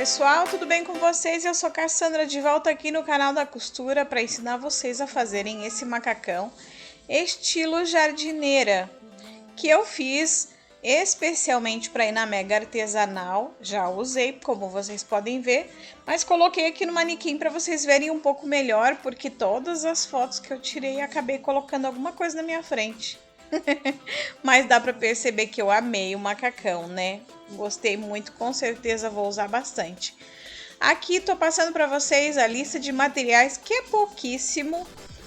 pessoal, tudo bem com vocês? Eu sou Cassandra, de volta aqui no canal da costura para ensinar vocês a fazerem esse macacão estilo jardineira, que eu fiz especialmente para ir na Mega Artesanal. Já usei, como vocês podem ver, mas coloquei aqui no manequim para vocês verem um pouco melhor, porque todas as fotos que eu tirei acabei colocando alguma coisa na minha frente. Mas dá para perceber que eu amei o macacão, né? Gostei muito, com certeza vou usar bastante. Aqui tô passando para vocês a lista de materiais, que é pouquíssimo.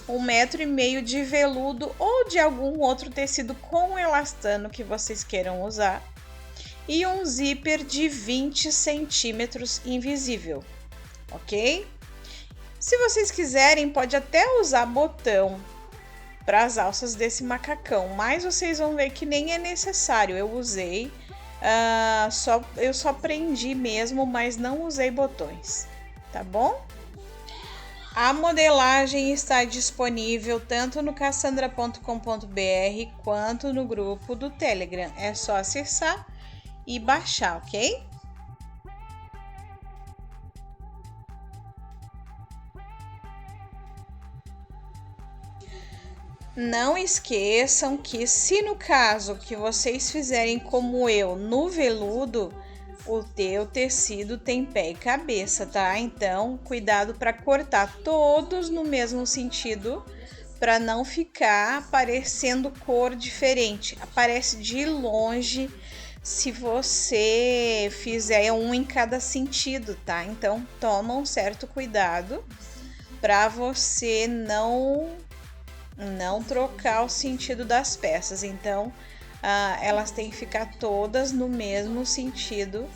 1,5 m de veludo ou de algum outro tecido com elastano que vocês queiram usar. E um zíper de 20 centímetros invisível, ok? Se vocês quiserem, pode até usar botão para as alças desse macacão, mas vocês vão ver que nem é necessário. Eu usei, eu só prendi mesmo, mas não usei botões, tá bom? A modelagem está disponível tanto no cassandra.com.br quanto no grupo do Telegram. É só acessar e baixar, ok? Não esqueçam que, se no caso que vocês fizerem como eu no veludo, o teu tecido tem pé e cabeça, tá? Então, cuidado para cortar todos no mesmo sentido, para não ficar aparecendo cor diferente. Aparece de longe se você fizer um em cada sentido, tá? Então, toma um certo cuidado para você não trocar o sentido das peças. Então, elas têm que ficar todas no mesmo sentido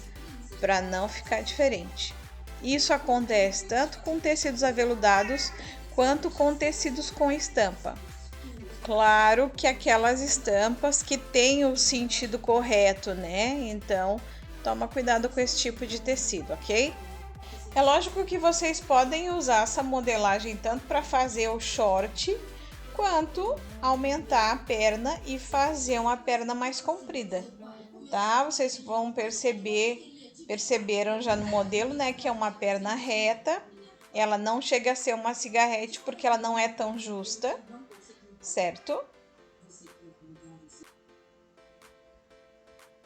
para não ficar diferente. Isso acontece tanto com tecidos aveludados quanto com tecidos com estampa. Claro que aquelas estampas que têm o sentido correto, né? Então, toma cuidado com esse tipo de tecido, ok? É lógico que vocês podem usar essa modelagem tanto para fazer o short, quanto aumentar a perna e fazer uma perna mais comprida, tá? Vocês vão perceberam já no modelo, né, que é uma perna reta. Ela não chega a ser uma cigarrete porque ela não é tão justa, certo?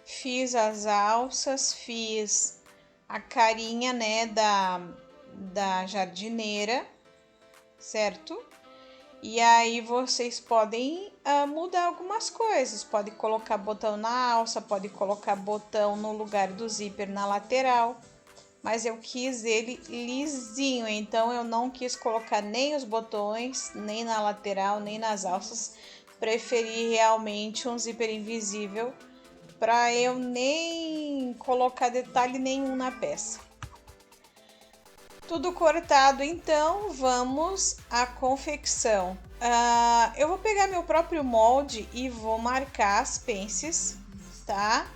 Fiz as alças, fiz a carinha, né, da jardineira, certo? E aí vocês podem mudar algumas coisas, pode colocar botão na alça, pode colocar botão no lugar do zíper na lateral, mas eu quis ele lisinho, então eu não quis colocar nem os botões, nem na lateral, nem nas alças. Preferi realmente um zíper invisível para eu nem colocar detalhe nenhum na peça. Tudo cortado, então vamos à confecção. Eu vou pegar meu próprio molde e vou marcar as pences, tá?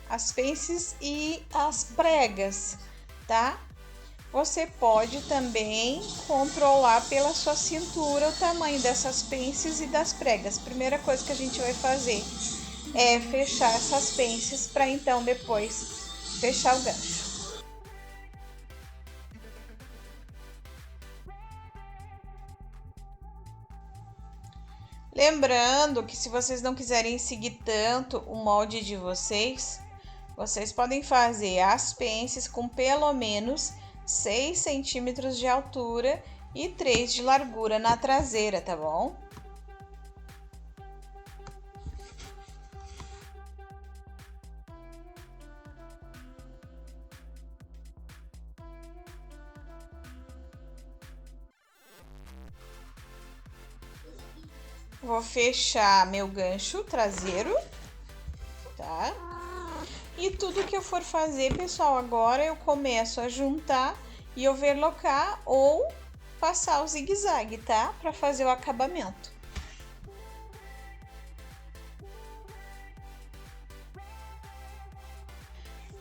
As pences e as pregas, tá? Você pode também controlar pela sua cintura o tamanho dessas pences e das pregas. Primeira coisa que a gente vai fazer é fechar essas pences para então depois fechar o gancho. Lembrando que, se vocês não quiserem seguir tanto o molde de vocês, vocês podem fazer as pences com pelo menos 6 centímetros de altura e 3 de largura na traseira, tá bom? Vou fechar meu gancho traseiro, tá? E tudo que eu for fazer, pessoal, agora eu começo a juntar e overlocar ou passar o zigue-zague, tá? Para fazer o acabamento.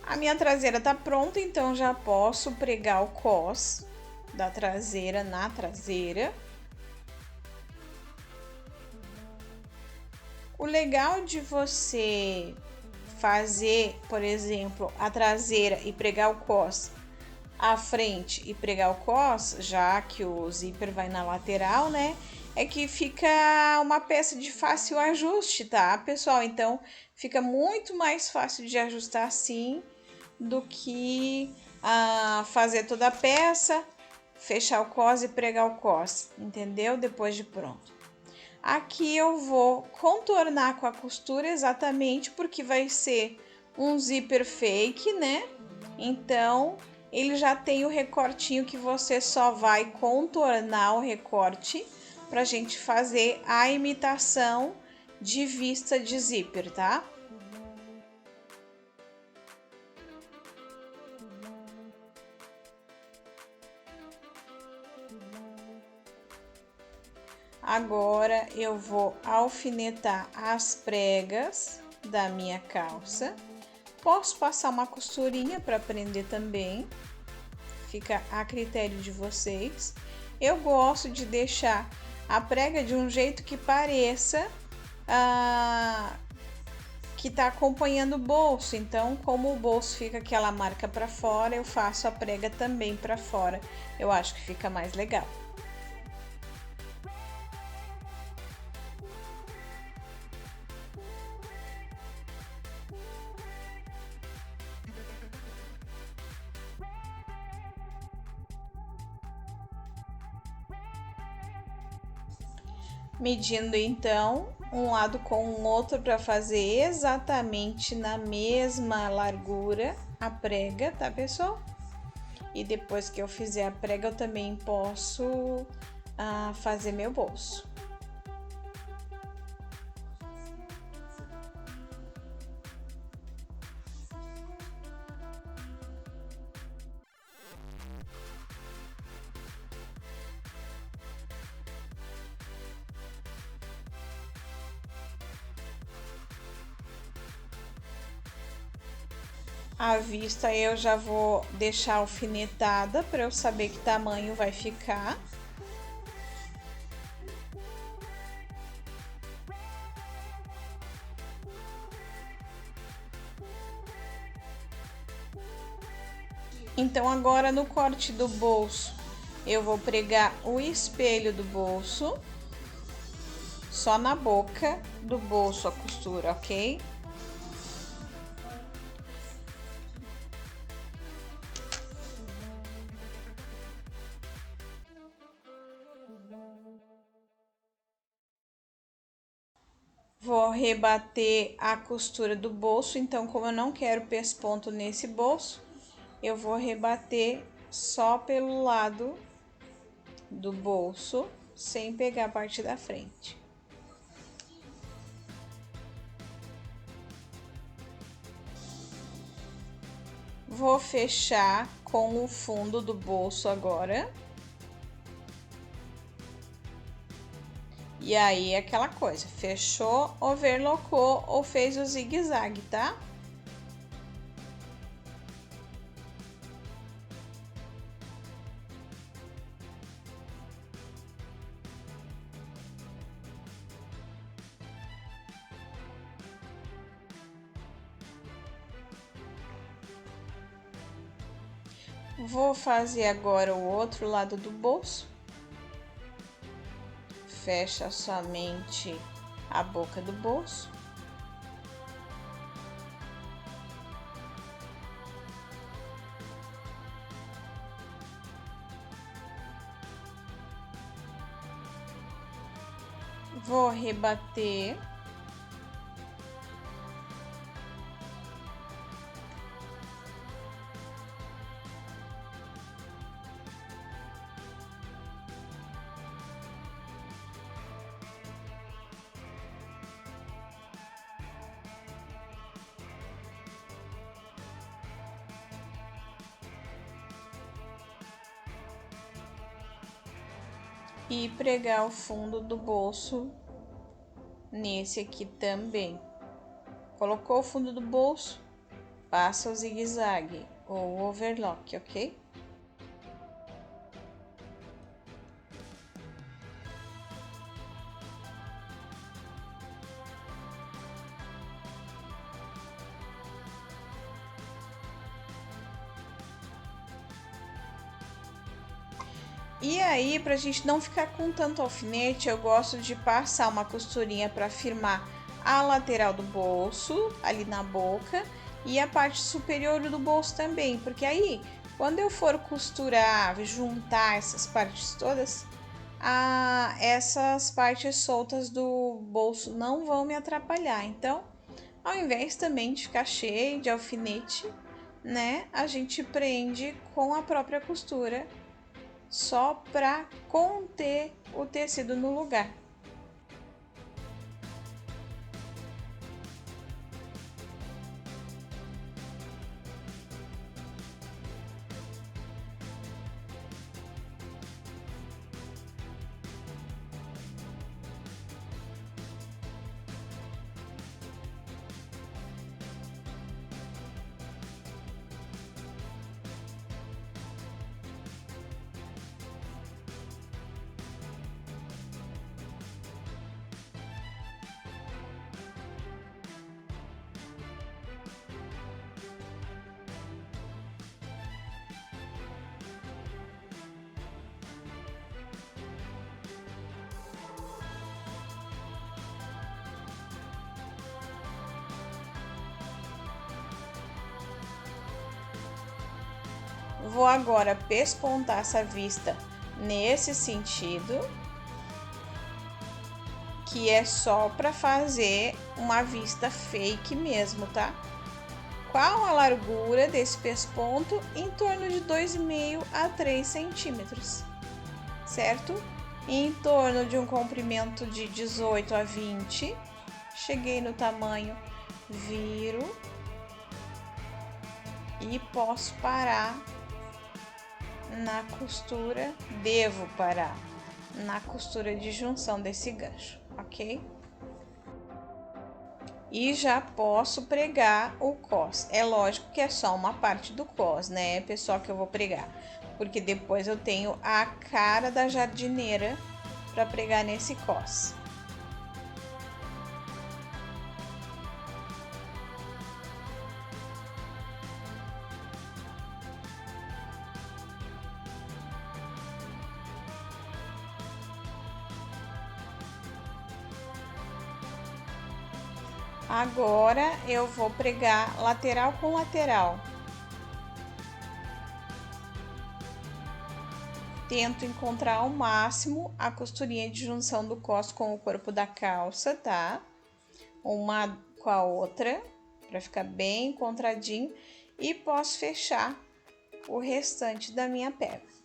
A minha traseira tá pronta, então já posso pregar o cós da traseira na traseira. O legal de você fazer, por exemplo, a traseira e pregar o cós a frente e pregar o cos, já que o zíper vai na lateral, né? É que fica uma peça de fácil ajuste, tá, pessoal? Então fica muito mais fácil de ajustar assim do que fazer toda a peça, fechar o cos e pregar o cos, entendeu? Depois de pronto. Aqui eu vou contornar com a costura exatamente porque vai ser um zíper fake, né? Então, ele já tem o recortinho que você só vai contornar o recorte pra gente fazer a imitação de vista de zíper, tá? Agora eu vou alfinetar as pregas da minha calça. Posso passar uma costurinha para prender também, fica a critério de vocês. Eu gosto de deixar a prega de um jeito que pareça que tá acompanhando o bolso. Então, como o bolso fica aquela marca para fora, eu faço a prega também para fora. Eu acho que fica mais legal. Medindo então um lado com o outro para fazer exatamente na mesma largura a prega, tá, pessoal? E depois que eu fizer a prega, eu também posso fazer meu bolso. A vista eu já vou deixar alfinetada para eu saber que tamanho vai ficar. Então agora no corte do bolso, eu vou pregar o espelho do bolso, só na boca do bolso a costura, ok? Vou rebater a costura do bolso, então como eu não quero pesponto nesse bolso, eu vou rebater só pelo lado do bolso, sem pegar a parte da frente. Vou fechar com o fundo do bolso agora. E aí, aquela coisa, fechou, overlocou ou fez o zigue-zague, tá? Vou fazer agora o outro lado do bolso. Fecha somente a boca do bolso. Vou rebater. E pregar o fundo do bolso nesse aqui também. Colocou o fundo do bolso, passa o zigue-zague ou overlock, ok? E aí, pra gente não ficar com tanto alfinete, eu gosto de passar uma costurinha para firmar a lateral do bolso, ali na boca, e a parte superior do bolso também, porque aí, quando eu for costurar, juntar essas partes todas, essas partes soltas do bolso não vão me atrapalhar. Então, ao invés também de ficar cheio de alfinete, né, a gente prende com a própria costura, só para conter o tecido no lugar. Vou agora pespontar essa vista nesse sentido, que é só para fazer uma vista fake mesmo, tá? Qual a largura desse pesponto? Em torno de 2,5 a 3 centímetros, certo? Em torno de um comprimento de 18 a 20. Cheguei no tamanho, viro e posso parar na costura, devo parar na costura de junção desse gancho, ok? E já posso pregar o cos. É lógico que é só uma parte do cos, né, pessoal, que eu vou pregar, porque depois eu tenho a cara da jardineira para pregar nesse cos. Agora eu vou pregar lateral com lateral. Tento encontrar ao máximo a costurinha de junção do cos com o corpo da calça, tá? Uma com a outra, para ficar bem encontradinho, e posso fechar o restante da minha perna.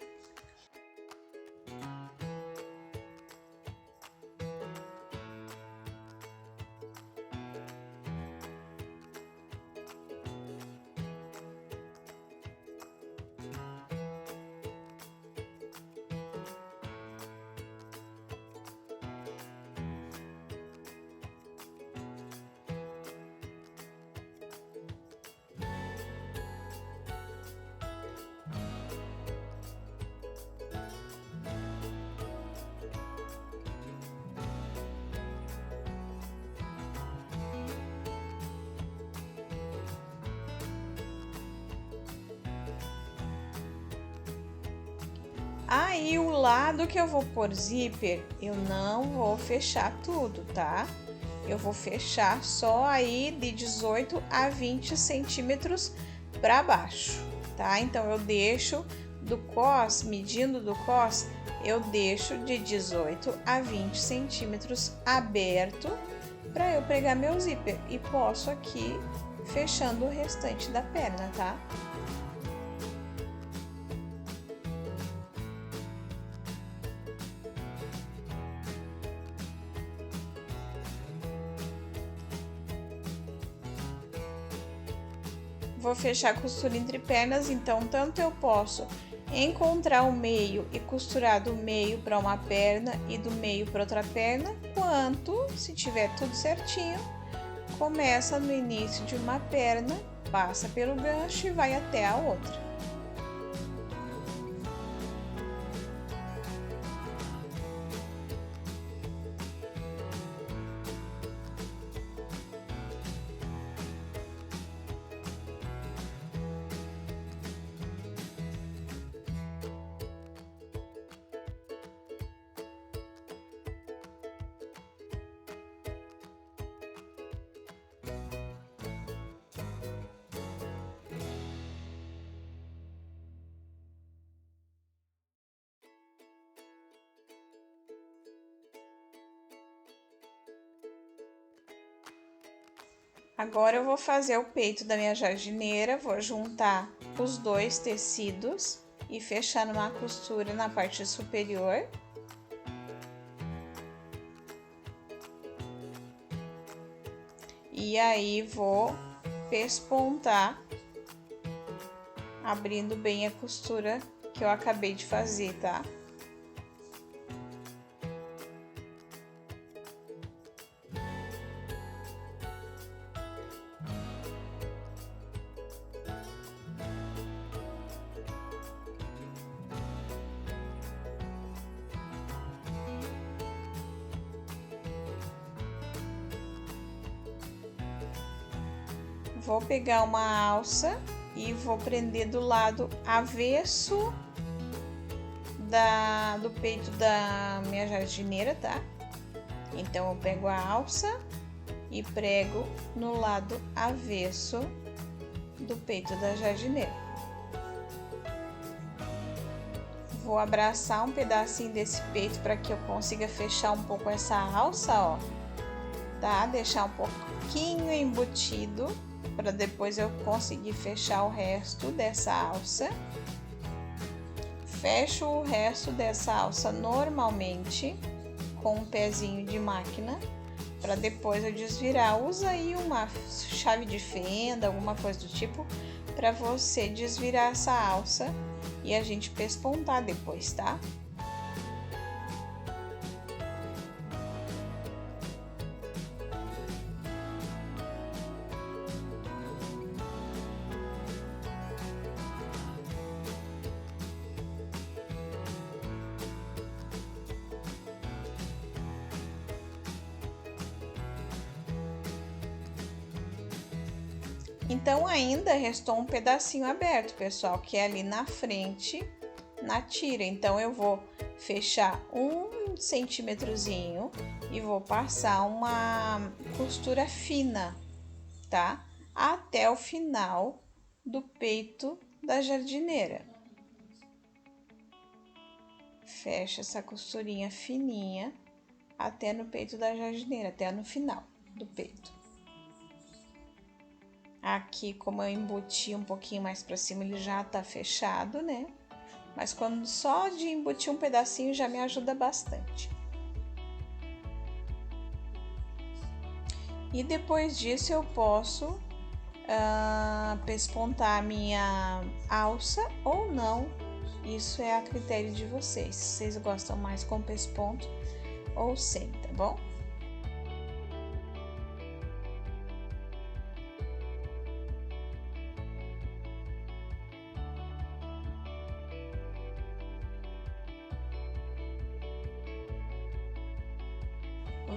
Aí, o lado que eu vou pôr zíper, eu não vou fechar tudo, tá? Eu vou fechar só aí de 18 a 20 centímetros para baixo, tá? Então, eu deixo do cos, medindo do cos, eu deixo de 18 a 20 centímetros aberto para eu pregar meu zíper. E posso aqui fechando o restante da perna, tá? Vou fechar a costura entre pernas, então tanto eu posso encontrar o meio e costurar do meio para uma perna e do meio para outra perna, quanto, se tiver tudo certinho, começa no início de uma perna, passa pelo gancho e vai até a outra. Agora eu vou fazer o peito da minha jardineira, vou juntar os dois tecidos e fechar numa costura na parte superior. E aí vou pespontar, abrindo bem a costura que eu acabei de fazer, tá? Vou pegar uma alça e vou prender do lado avesso do peito da minha jardineira, tá? Então, eu pego a alça e prego no lado avesso do peito da jardineira. Vou abraçar um pedacinho desse peito para que eu consiga fechar um pouco essa alça, ó, tá? Deixar um pouquinho embutido para depois eu conseguir fechar o resto dessa alça. Fecho o resto dessa alça normalmente com um pezinho de máquina para depois eu desvirar. Usa aí uma chave de fenda, alguma coisa do tipo, para você desvirar essa alça e a gente pespontar depois, tá? Então, ainda restou um pedacinho aberto, pessoal, que é ali na frente, na tira. Então, eu vou fechar 1 centímetrozinho e vou passar uma costura fina, tá? Até o final do peito da jardineira. Fecha essa costurinha fininha até no peito da jardineira, até no final do peito. Aqui, como eu embuti um pouquinho mais pra cima, ele já tá fechado, né? Mas quando só de embutir um pedacinho já me ajuda bastante. E depois disso eu posso pespontar a minha alça ou não. Isso é a critério de vocês. Se vocês gostam mais com pesponto ou sem, tá bom?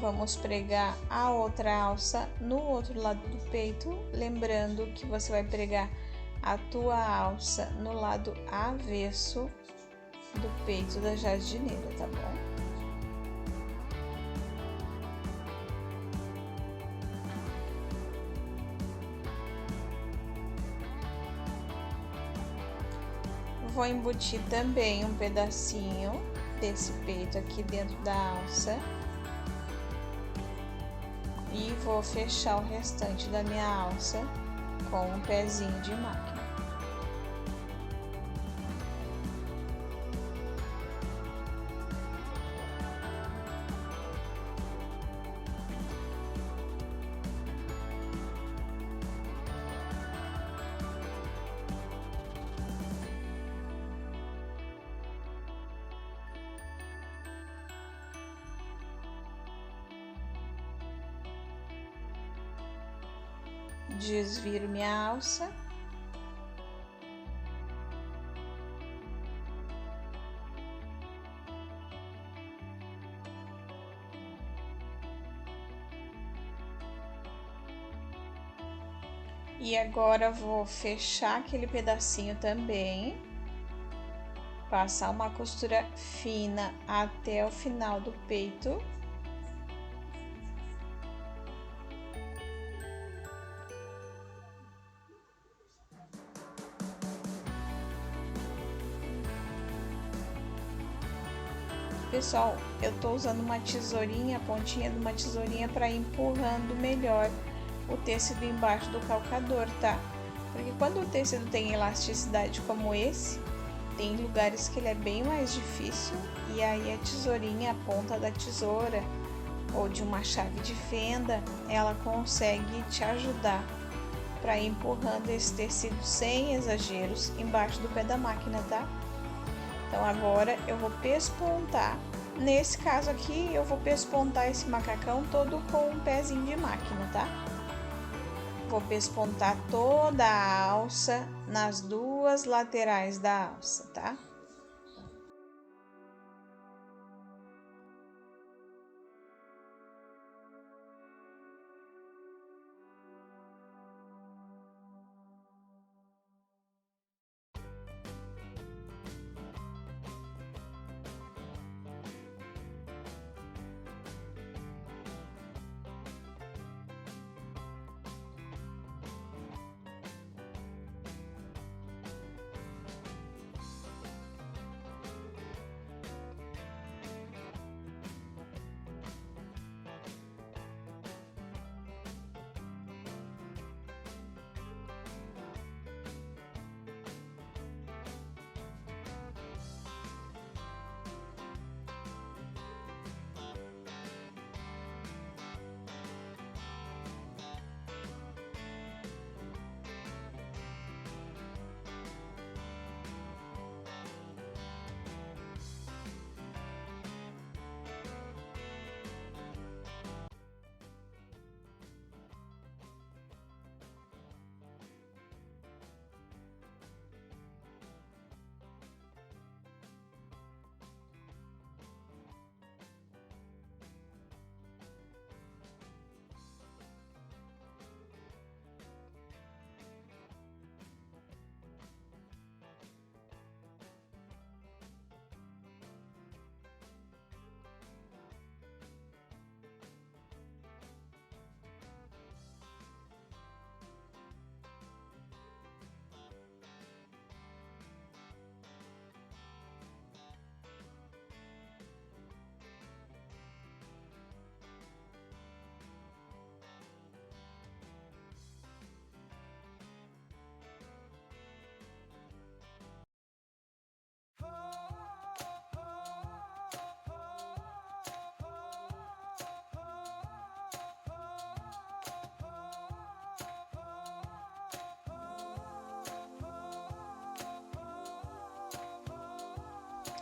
Vamos pregar a outra alça no outro lado do peito, lembrando que você vai pregar a tua alça no lado avesso do peito da jardineira, tá bom? Vou embutir também um pedacinho desse peito aqui dentro da alça. E vou fechar o restante da minha alça com um pezinho de máquina. Desviro minha alça. E agora vou fechar aquele pedacinho também, passar uma costura fina até o final do peito. Pessoal, eu tô usando uma tesourinha, a pontinha de uma tesourinha para ir empurrando melhor o tecido embaixo do calcador, tá? Porque quando o tecido tem elasticidade como esse, tem lugares que ele é bem mais difícil e aí a tesourinha, a ponta da tesoura ou de uma chave de fenda, ela consegue te ajudar para ir empurrando esse tecido sem exageros embaixo do pé da máquina, tá? Então agora eu vou pespontar. Nesse caso aqui eu vou pespontar esse macacão todo com um pezinho de máquina, tá? Vou pespontar toda a alça nas duas laterais da alça, tá?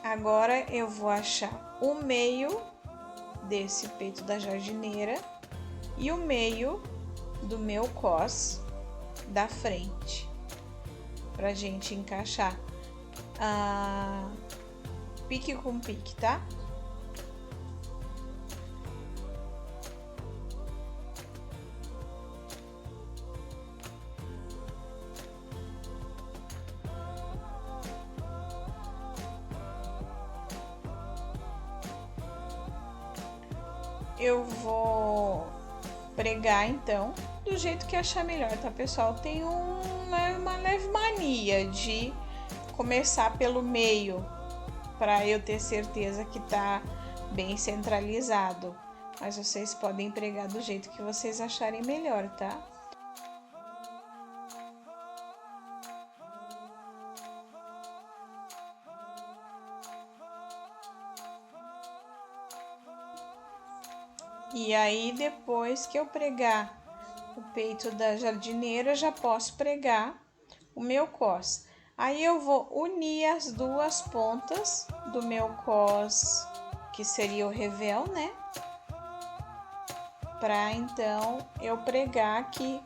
Agora eu vou achar o meio desse peito da jardineira e o meio do meu cos da frente, pra gente encaixar pique com pique, tá? Eu vou pregar então do jeito que achar melhor, tá, pessoal? Tem uma leve mania de começar pelo meio para eu ter certeza que tá bem centralizado, mas vocês podem pregar do jeito que vocês acharem melhor, tá? E aí, depois que eu pregar o peito da jardineira, já posso pregar o meu cos. Aí eu vou unir as duas pontas do meu cos, que seria o revel, né? Pra então eu pregar aqui,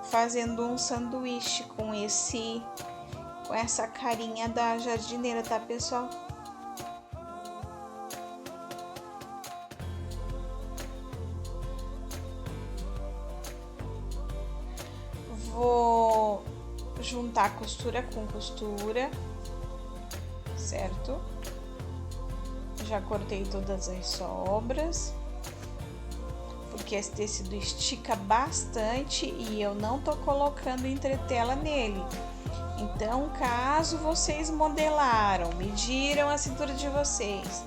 fazendo um sanduíche com essa carinha da jardineira, tá, pessoal? Vou juntar costura com costura, certo? Já cortei todas as sobras, porque esse tecido estica bastante e eu não tô colocando entretela nele. Então, caso vocês modelaram, mediram a cintura de vocês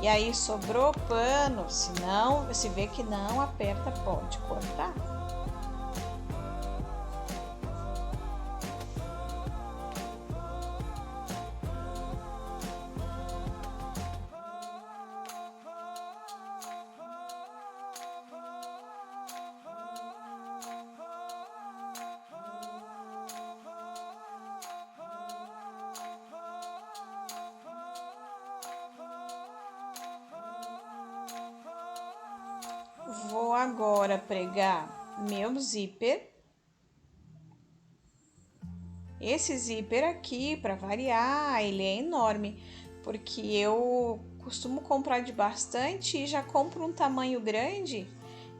E aí sobrou pano, se não, se vê que não aperta, pode cortar. Vou agora pregar meu zíper. Esse zíper aqui, para variar, ele é enorme, porque eu costumo comprar de bastante e já compro um tamanho grande.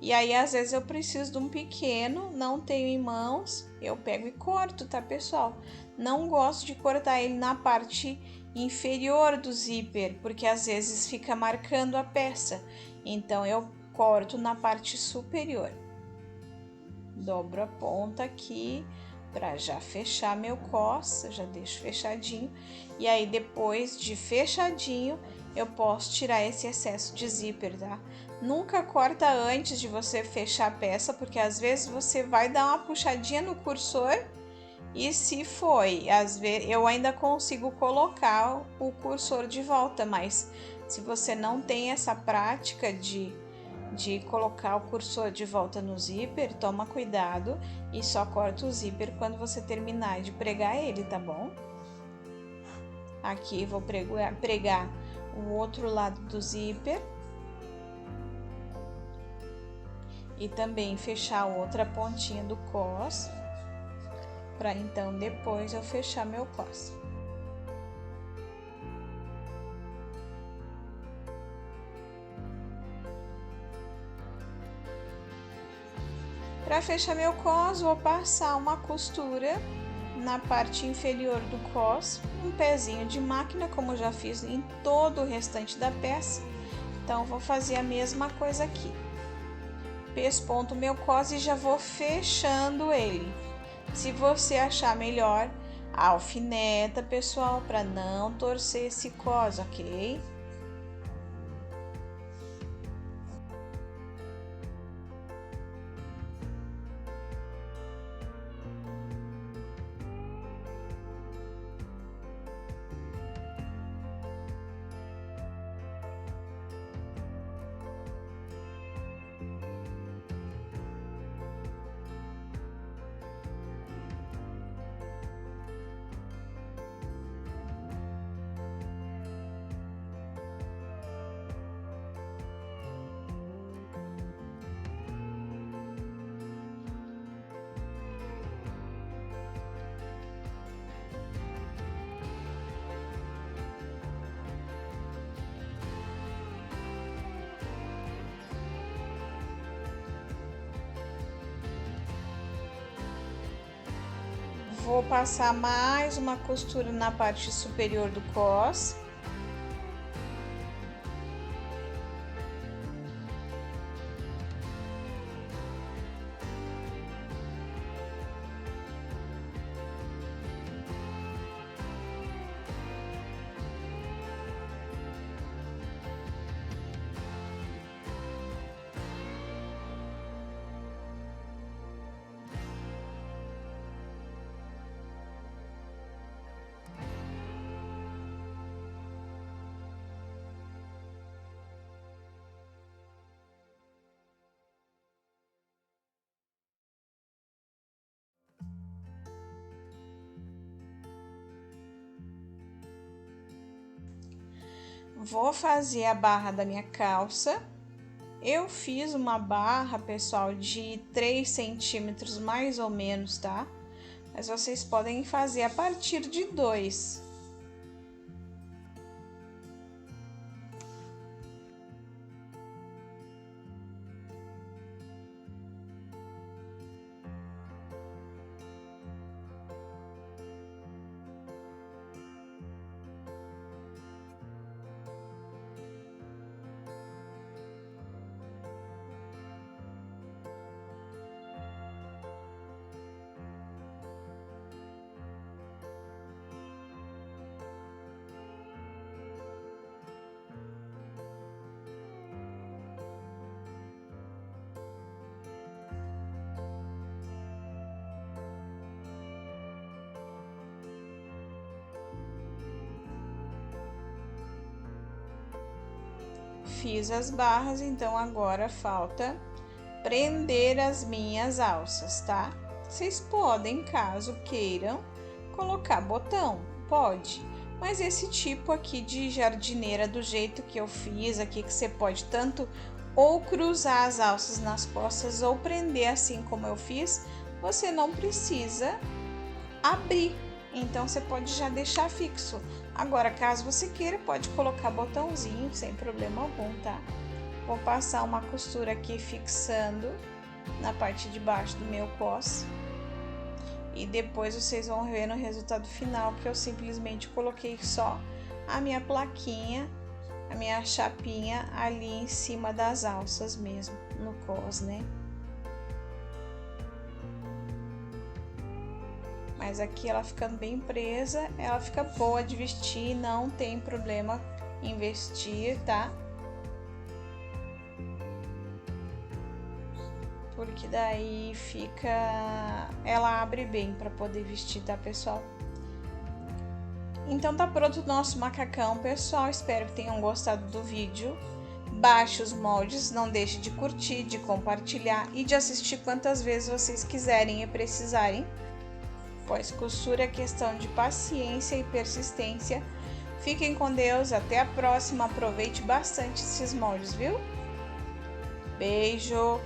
E aí, às vezes, eu preciso de um pequeno, não tenho em mãos, eu pego e corto, tá, pessoal? Não gosto de cortar ele na parte inferior do zíper, porque às vezes fica marcando a peça. Então, eu corto na parte superior. Dobro a ponta aqui para já fechar meu cos, já deixo fechadinho. E aí, depois de fechadinho, eu posso tirar esse excesso de zíper, tá? Nunca corta antes de você fechar a peça, porque às vezes você vai dar uma puxadinha no cursor e se foi, às vezes eu ainda consigo colocar o cursor de volta, mas se você não tem essa prática de colocar o cursor de volta no zíper, toma cuidado e só corta o zíper quando você terminar de pregar ele, tá bom? Aqui vou pregar o outro lado do zíper e também fechar a outra pontinha do cos, para então depois eu fechar meu cos. Para fechar meu cos, vou passar uma costura na parte inferior do cos, um pezinho de máquina, como eu já fiz em todo o restante da peça. Então, vou fazer a mesma coisa aqui. Pesponto meu cos e já vou fechando ele. Se você achar melhor, alfineta, pessoal, para não torcer esse cos, ok? Vou passar mais uma costura na parte superior do cos. Vou fazer a barra da minha calça. Eu fiz uma barra, pessoal, de 3 centímetros mais ou menos, tá? Mas vocês podem fazer a partir de 2. fiz as barras, então agora falta prender as minhas alças, tá? Vocês podem, caso queiram, colocar botão, pode. Mas esse tipo aqui de jardineira, do jeito que eu fiz aqui, que você pode tanto ou cruzar as alças nas costas ou prender assim como eu fiz, você não precisa abrir. Então, você pode já deixar fixo. Agora, caso você queira, pode colocar botãozinho sem problema algum, tá? Vou passar uma costura aqui fixando na parte de baixo do meu cos. E depois vocês vão ver no resultado final que eu simplesmente coloquei só a minha plaquinha, a minha chapinha ali em cima das alças mesmo, no cos, né? Mas aqui ela ficando bem presa, ela fica boa de vestir, não tem problema em vestir, tá? Porque daí ela abre bem para poder vestir, tá, pessoal? Então tá pronto o nosso macacão, pessoal. Espero que tenham gostado do vídeo. Baixe os moldes, não deixe de curtir, de compartilhar e de assistir quantas vezes vocês quiserem e precisarem. Pois costura é questão de paciência e persistência. Fiquem com Deus, até a próxima. Aproveite bastante esses moldes, viu? Beijo!